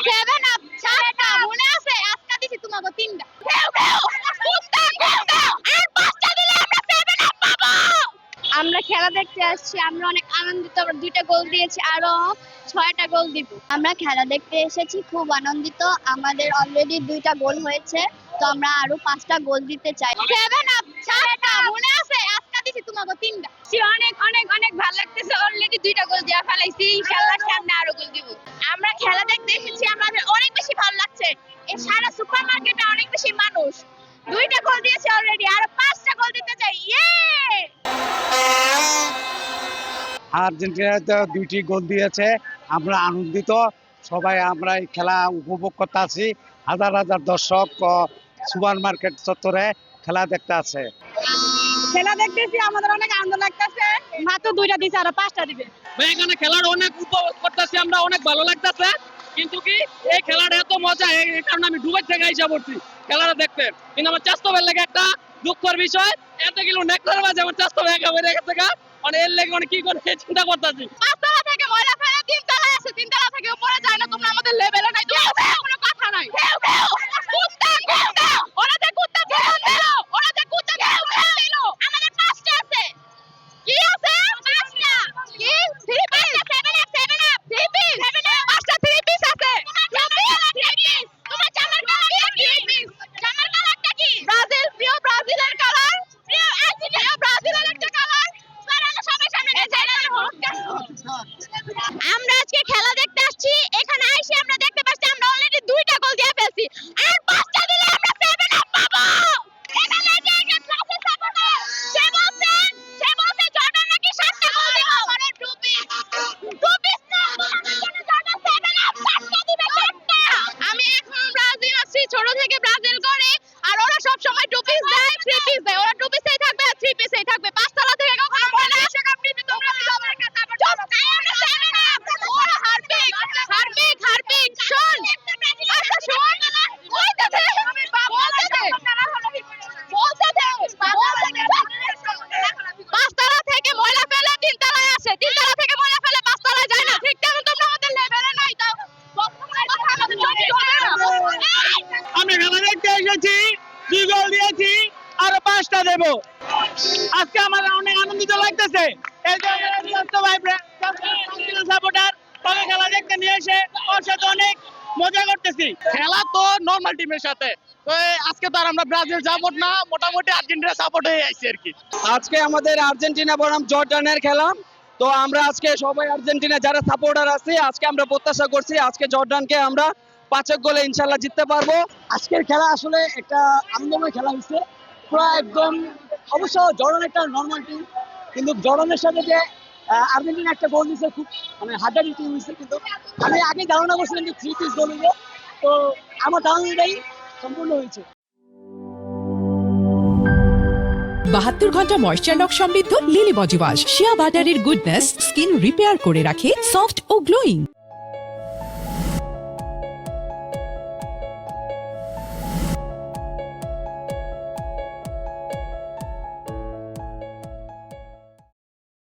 Seven up চারটা মনে আছে, আজকে দিছি তোমাকে তিনটা। ঘেউ ঘেউ কুত্তা ঘেউ ঘেউ, আর পাঁচটা দিলে আমরা সেভেন আপ পাবো। আমরা খেলা দেখতে আসছি, আমরা অনেক আনন্দিত। আমরা দুইটা গোল দিয়েছি, আরো 6টা গোল দিব। আমরা খেলা দেখতে এসেছি, খুব আনন্দিত। আমাদের অলরেডি 2টা গোল হয়েছে, তো আমরা আরো 5টা গোল দিতে চাই। সেভেন আপ চারটা মনে আছে, আজকে দিছি তোমাকে তিনটা। অনেক অনেক অনেক ভালো লাগতেছে, অলরেডি 2টা গোল দেওয়া ফেলাইছি। ইনশাআল্লাহ সামনে আরো গোল দিব। আমরা খেলা দেখতে এসেছি, আমাদের অনেক বেশি ভালো লাগছে। এই সারা সুপার মার্কেটে অনেক বেশি মানুষ। 2টা গোল দিয়েছে অলরেডি, আরো 5টা গোল দিতে চাই। ইয়ে! আর্জেন্টিনা তো 2টি গোল দিয়েছে, আমরা আনন্দিত সবাই। আমরা এই খেলা উপভোগ করতে আছি, হাজার হাজার দর্শক সুপার মার্কেট চত্বরে খেলা দেখতে আছে। খেলা দেখতেছি, আমাদের অনেক আনন্দ লাগতেছে। মাত্র 2টা দিছে, আরো 5টা দিবে। এখানে খেলার অনেক উপভোগ করতেছি আমরা, অনেক ভালো লাগতেছে। কিন্তু কি এই খেলাটা এত মজা, এই কারণে আমি দুবাই থেকে আইসা পড়ছি খেলাটা দেখতে। কিন্তু আমার চাস্তো ভাই লাগে একটা দুঃখের বিষয়, এত কিলো নেকড়ার মাঝে আমার চাস্তো ভাই একা বেড়ে গেছে। মানে এর লেগে মানে কি করে চিন্তা করতেছি। 5তলা থেকে ময়লা ফেলে 3তলায় আছে, 3তলা থেকে উপরে যায় না। তোমরা আমাদের লেভেলে নাই, কোনো কথা নাই। ঘেউ ঘেউ কুত্তা ঘেউ ঘেউ, ওরা যে কুত্তা ঘেউ ঘেউ, ওরা যে কুত্তা ঘেউ ঘেউ দিল। আমাদের 5টা আছে। কি আছে? 5টা। কি? 3 পিস 7 আপ 3 পিস 5টা 3 পিস আছে। তোমার জামার কালার কি? জামার কালারটা কি? ব্রাজিল, প্রিয় ব্রাজিলের কালার, প্রিয় আর্জেন্টিনা ব্রাজিলের একটা কালার। সবাই সামনে আমরা আজকে খেলা দেখতে আসছি, এখানে আইসে আমরা দেখতে পাচ্ছি আমরা অলরেডি 2টা গোল দিয়ে ফেলছি, আর 5টা দিলে আমরা 7 আপ পাবো। এখানে যে একটা ক্লাসের সাপোর্টার সে বলছে জর্ডান নাকি 7টা গোল দিবে। আমাদের টুপি না, আমাদের জন্য জর্ডান 7 আপ 7টা দিবে, 7টা। আমি এখন ব্রাজিল আছি, ছোট থেকে ব্রাজিল করে, আর ওরা সব সময় টু পিস দেয় 3 পিস দেয়। ওরা টু পিসেই থাকবে আর 3 পিসেই থাকবে। 5তলা থেকে কখনো ময়লা আসে কাপড় দিতে তোমরা সবার কাছে। হারপিক শোন, আচ্ছা শোন, বলতে দে 5তলা থেকে ময়লা ফেলে 3তলায় আসে, 3তলা থেকে ময়লা ফেলে 5তলায় যায় না। ঠিক তেমন তোমরা আমাদের লেভেলে নাই, তাও আমি খেলা দেখতে এসেছি, 2 গোল দিয়েছি, আরো 5টা দেবো। আজকে আমার অনেক আনন্দিত লাগতেছে। এই যে চাস্তো ভাই ব্রাজিল সাপোর্টার, তাকে খেলা দেখতে নিয়ে এসে ওর সাথে অনেক মজা করতেছি। খেলা তো নরমাল টিমের সাথে, তো আজকে তো আর আমরা ব্রাজিল সাপোর্ট না, মোটামুটি আর্জেন্টিনা সাপোর্ট হয়ে আইছি আর কি। আজকে আমাদের আর্জেন্টিনা বনাম জর্ডানের খেলা, তো আমরা আজকে সবাই আর্জেন্টিনা যারা সাপোর্টার আছে, আজকে আমরা প্রত্যাশা করছি আজকে জর্ডানকে আমরা 5 গোলে ইনশাল্লাহ জিততে পারবো। আজকের খেলা আসলে একটা আনন্দময় খেলা হয়েছে, পুরো একদম। অবশ্য জর্ডান একটা নর্মাল টিম, কিন্তু জর্ডানের সাথে যে আর্জেন্টিনা একটা গোল দিয়েছে, খুব মানে হাড্ডাহাড্ডি টিম হয়েছে। কিন্তু আমি আগে ধারণা করছিলাম যে 3 পিস গোল হইব, তো আমার ধারণাটাই সম্পূর্ণ হয়েছে। 72 ঘন্টা ময়েশ্চার লক সমৃদ্ধ লিলি বডি ওয়াশ, শিয়া বাটারের গুডনেস স্কিন রিপেয়ার করে রাখে সফট ও গ্লোয়িং।